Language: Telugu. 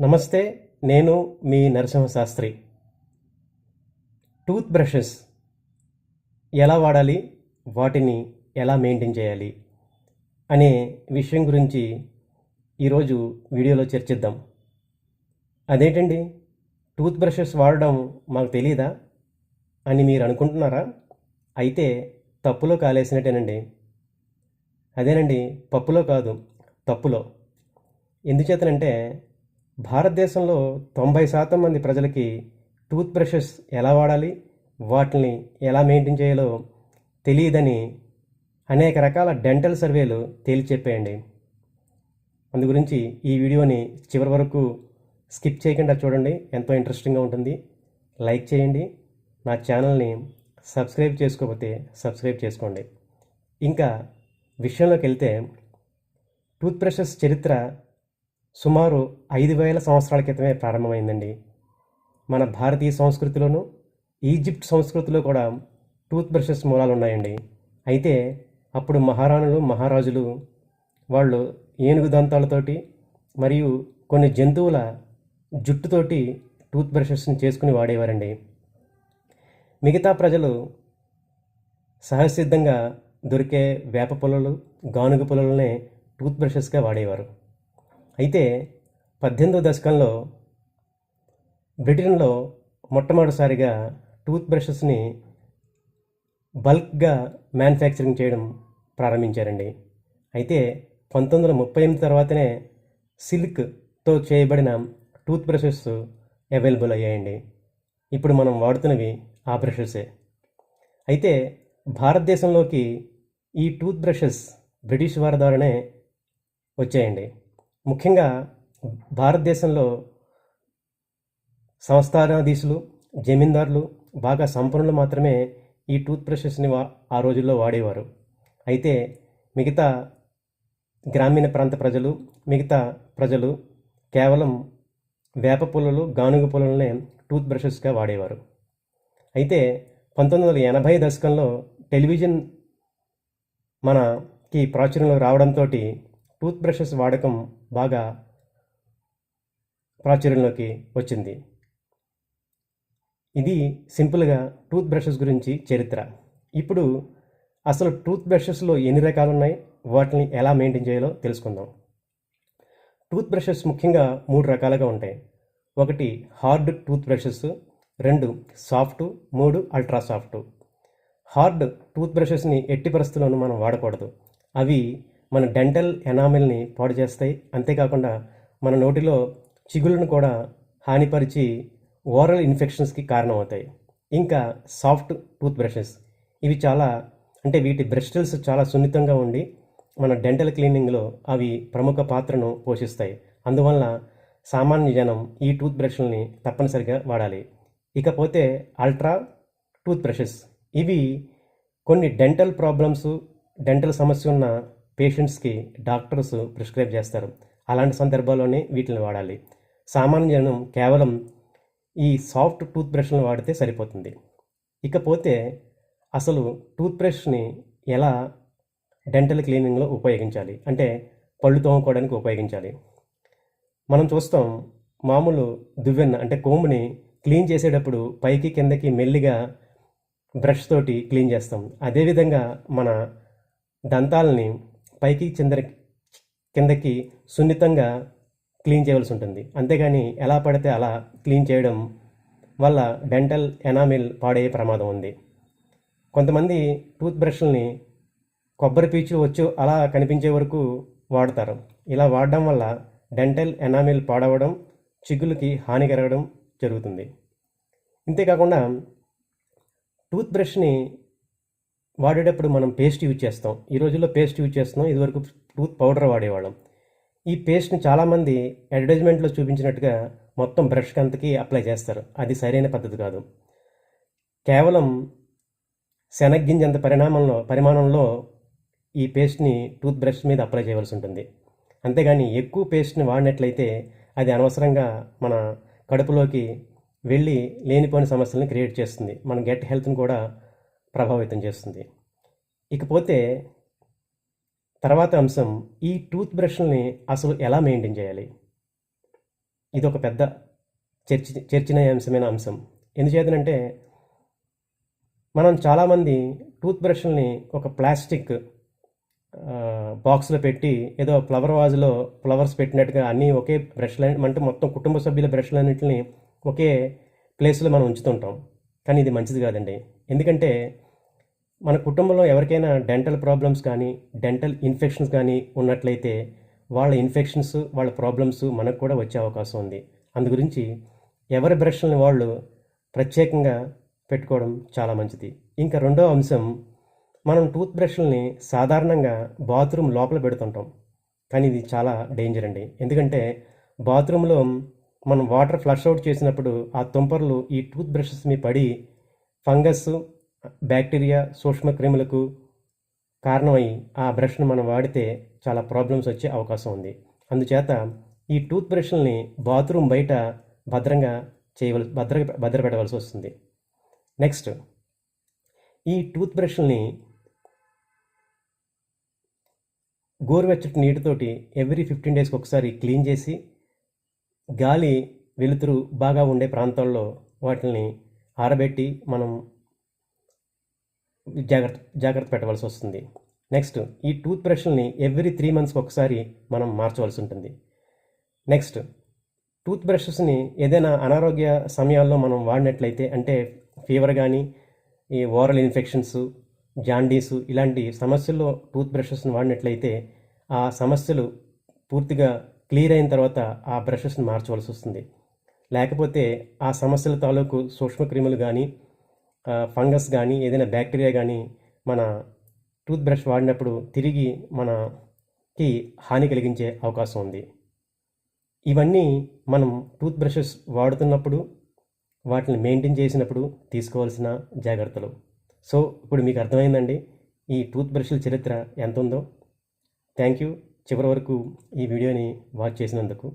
నమస్తే. నేను మీ నరసింహశాస్త్రి. టూత్ బ్రషెస్ ఎలా వాడాలి, వాటిని ఎలా మెయింటైన్ చేయాలి అనే విషయం గురించి ఈరోజు వీడియోలో చర్చిద్దాం. అదేంటండి, టూత్ బ్రషెస్ వాడడం మాకు తెలియదా అని మీరు అనుకుంటున్నారా? అయితే తప్పులో కాలేసినట్టేనండి. అదేనండి, పప్పులో కాదు, తప్పులో. ఎందుచేతనంటే భారతదేశంలో 90% మంది ప్రజలకి టూత్ బ్రషెస్ ఎలా వాడాలి, వాటిని ఎలా మెయింటైన్ చేయాలో తెలియదని అనేక రకాల డెంటల్ సర్వేలు తేల్చి చెప్పేయండి. అందు గురించి ఈ వీడియోని చివరి వరకు స్కిప్ చేయకుండా చూడండి, ఎంతో ఇంట్రెస్టింగ్గా ఉంటుంది. లైక్ చేయండి, నా ఛానల్ని సబ్స్క్రైబ్ చేసుకోకపోతే సబ్స్క్రైబ్ చేసుకోండి. ఇంకా విషయంలోకి వెళ్తే, టూత్ బ్రషెస్ చరిత్ర సుమారు 5,000 సంవత్సరాల క్రితమే ప్రారంభమైందండి. మన భారతీయ సంస్కృతిలోనూ ఈజిప్ట్ సంస్కృతిలో కూడా టూత్ బ్రషెస్ మూలాలు ఉన్నాయండి. అయితే అప్పుడు మహారాణులు, మహారాజులు వాళ్ళు ఏనుగు దంతాలతోటి మరియు కొన్ని జంతువుల జుట్టుతోటి టూత్ బ్రషెస్ని చేసుకుని వాడేవారండి. మిగతా ప్రజలు సహజసిద్ధంగా దొరికే వేప పొలలు, గానుగ పొలలనే టూత్ బ్రషెస్గా వాడేవారు. అయితే 18వ దశకంలో బ్రిటన్లో మొట్టమొదటిసారిగా టూత్ బ్రషెస్ని బల్క్గా మ్యానుఫ్యాక్చరింగ్ చేయడం ప్రారంభించారండి. అయితే 1938 తర్వాతనే సిల్క్తో చేయబడిన టూత్ బ్రషెస్ అవైలబుల్ అయ్యాయండి. ఇప్పుడు మనం వాడుతున్నవి ఆ బ్రషెసే. అయితే భారతదేశంలోకి ఈ టూత్ బ్రషెస్ బ్రిటిష్ వారి ద్వారానే వచ్చాయండి. ముఖ్యంగా భారతదేశంలో సంస్థానాధీశులు, జమీందారులు, బాగా సంపన్నులు మాత్రమే ఈ టూత్ బ్రషెస్ని ఆ రోజుల్లో వాడేవారు. అయితే మిగతా గ్రామీణ ప్రాంత ప్రజలు, మిగతా ప్రజలు కేవలం వేప పుల్లలు, గానుగ పుల్లలనే టూత్ బ్రషెస్గా వాడేవారు. అయితే 1980 దశకంలో టెలివిజన్ మనకి ప్రాచుర్యంలో రావడంతో టూత్ బ్రషెస్ వాడకం బాగా ప్రాచుర్యంలోకి వచ్చింది. ఇది సింపుల్గా టూత్ బ్రషెస్ గురించి చరిత్ర. ఇప్పుడు అసలు టూత్ బ్రషెస్లో ఎన్ని రకాలు ఉన్నాయి, వాటిని ఎలా మెయింటైన్ చేయాలో తెలుసుకుందాం. టూత్ బ్రషెస్ ముఖ్యంగా 3 రకాలుగా ఉంటాయి. 1 hard tooth brushes, 2 soft, 3 ultra soft. Hard tooth బ్రషెస్ని ఎట్టి పరిస్థితుల్లోనూ మనం వాడకూడదు. అవి మన డెంటల్ ఎనామిల్ని పాడు చేస్తాయి. అంతేకాకుండా మన నోటిలో చిగుళ్ళను కూడా హానిపరిచి ఓరల్ ఇన్ఫెక్షన్స్కి కారణమవుతాయి. ఇంకా సాఫ్ట్ టూత్ బ్రషెస్, ఇవి వీటి బ్రస్టిల్స్ చాలా సున్నితంగా ఉండి మన డెంటల్ క్లీనింగ్లో అవి ప్రముఖ పాత్రను పోషిస్తాయి. అందువలన సామాన్య జనం ఈ టూత్ బ్రష్లని తప్పనిసరిగా వాడాలి. ఇకపోతే అల్ట్రా టూత్ బ్రషెస్, ఇవి కొన్ని డెంటల్ ప్రాబ్లమ్స్, డెంటల్ సమస్య ఉన్న పేషెంట్స్కి డాక్టర్స్ ప్రిస్క్రైబ్ చేస్తారు. అలాంటి సందర్భాల్లోనే వీటిని వాడాలి. సామాన్య జనం కేవలం ఈ సాఫ్ట్ టూత్ బ్రష్లను వాడితే సరిపోతుంది. ఇకపోతే అసలు టూత్ బ్రష్ని ఎలా డెంటల్ క్లీనింగ్లో ఉపయోగించాలి అంటే పళ్ళు తోముకోవడానికి ఉపయోగించాలి. మనం చూస్తాం, మామూలు దువ్వెన అంటే కోంబుని క్లీన్ చేసేటప్పుడు పైకి కిందకి మెల్లిగా బ్రష్ తోటి క్లీన్ చేస్తాం. అదేవిధంగా మన దంతాలని పైకి కిందకి సున్నితంగా క్లీన్ చేయవలసి ఉంటుంది. అంతేగాని ఎలా పడితే అలా క్లీన్ చేయడం వల్ల డెంటల్ ఎనామిల్ పాడయ్యే ప్రమాదం ఉంది. కొంతమంది టూత్ బ్రష్లని కొబ్బరి పీచు అలా కనిపించే వరకు వాడతారు. ఇలా వాడడం వల్ల డెంటల్ ఎనామిల్ పాడవడం, చిగుళ్ళకి హాని కలగడం జరుగుతుంది. ఇంతేకాకుండా టూత్ బ్రష్ని వాడేటప్పుడు మనం పేస్ట్ యూజ్ చేస్తాం. ఈ రోజుల్లో పేస్ట్ యూజ్ చేస్తున్నాం, ఇదివరకు టూత్ పౌడర్ వాడేవాళ్ళం. ఈ పేస్ట్ని చాలామంది అడ్వర్టైజ్మెంట్లో చూపించినట్టుగా మొత్తం బ్రష్కి అంతకి అప్లై చేస్తారు. అది సరైన పద్ధతి కాదు. కేవలం శనగ్గింజంత పరిమాణంలో ఈ పేస్ట్ని టూత్ బ్రష్ మీద అప్లై చేయవలసి ఉంటుంది. అంతేగాని ఎక్కువ పేస్ట్ని వాడినట్లయితే అది అనవసరంగా మన కడుపులోకి వెళ్ళి లేనిపోని సమస్యలను క్రియేట్ చేస్తుంది. మన గట్ హెల్త్ని కూడా ప్రభావితం చేస్తుంది. ఇకపోతే తర్వాత అంశం, ఈ టూత్ బ్రష్ని అసలు ఎలా మెయింటైన్ చేయాలి. ఇది ఒక పెద్ద చర్చనీయాంశమైన అంశం. ఎందుచేతనంటే మనం చాలామంది టూత్ బ్రష్ని ఒక ప్లాస్టిక్ బాక్స్లో పెట్టి ఏదో ఫ్లవర్ వాజ్లో ఫ్లవర్స్ పెట్టినట్టుగా అన్నీ ఒకే బ్రష్లు అంటే మొత్తం కుటుంబ సభ్యుల బ్రష్లన్నింటిని ఒకే ప్లేస్లో మనం ఉంచుతుంటాం. కానీ ఇది మంచిది కాదండి. ఎందుకంటే మన కుటుంబంలో ఎవరికైనా డెంటల్ ప్రాబ్లమ్స్ కానీ డెంటల్ ఇన్ఫెక్షన్స్ కానీ ఉన్నట్లయితే వాళ్ళ ఇన్ఫెక్షన్స్ వాళ్ళ ప్రాబ్లమ్స్ మనకు కూడా వచ్చే అవకాశం ఉంది. అందు గురించి ఎవరి బ్రష్లని వాళ్ళు ప్రత్యేకంగా పెట్టుకోవడం చాలా మంచిది. ఇంకా రెండో అంశం, మనం టూత్ బ్రష్లని సాధారణంగా బాత్రూమ్ లోపల పెడుతుంటాం. కానీ ఇది చాలా డేంజర్ అండి. ఎందుకంటే బాత్రూంలో మనం వాటర్ ఫ్లష్ అవుట్ చేసినప్పుడు ఆ తుంపర్లు ఈ టూత్ బ్రషెస్ మీద పడి ఫంగస్, బ్యాక్టీరియా, సూక్ష్మ క్రిములకు కారణమై ఆ బ్రష్ను మనం వాడితే చాలా ప్రాబ్లమ్స్ వచ్చే అవకాశం ఉంది. అందుచేత ఈ టూత్ బ్రష్లని బాత్రూమ్ బయట భద్రంగా భద్రపెట్టవలసి వస్తుంది. నెక్స్ట్, ఈ టూత్ బ్రష్ని గోరువెచ్చటి నీటితోటి ఎవ్రీ 15 డేస్కి ఒకసారి క్లీన్ చేసి గాలి వెలుతురు బాగా ఉండే ప్రాంతాల్లో వాటిని ఆరబెట్టి మనం జాగ్రత్త పెట్టవలసి వస్తుంది. నెక్స్ట్, ఈ టూత్ బ్రష్ని ఎవ్రీ 3 మంత్స్కి ఒకసారి మనం మార్చవలసి ఉంటుంది. నెక్స్ట్, టూత్ బ్రషెస్ని ఏదైనా అనారోగ్య సమయాల్లో మనం వాడినట్లయితే, అంటే ఫీవర్ కానీ ఈ ఓరల్ ఇన్ఫెక్షన్స్, జాండీసు ఇలాంటి సమస్యల్లో టూత్ బ్రషెస్ని వాడినట్లయితే ఆ సమస్యలు పూర్తిగా క్లియర్ అయిన తర్వాత ఆ బ్రషెస్ని మార్చవలసి వస్తుంది. లేకపోతే ఆ సమస్యల తాలూకు సూక్ష్మక్రిములు కానీ ఫంగస్ కానీ ఏదైనా బ్యాక్టీరియా కానీ మన టూత్ బ్రష్ వాడినప్పుడు తిరిగి మనకి హాని కలిగించే అవకాశం ఉంది. ఇవన్నీ మనం టూత్ బ్రషెస్ వాడుతున్నప్పుడు వాటిని మెయింటైన్ చేసినప్పుడు తీసుకోవాల్సిన జాగ్రత్తలు. సో ఇప్పుడు మీకు అర్థమైందండి ఈ టూత్ బ్రష్ల చరిత్ర ఎంత ఉందో. థ్యాంక్ యూ చివరి వరకు ఈ వీడియోని వాచ్ చేసినందుకు.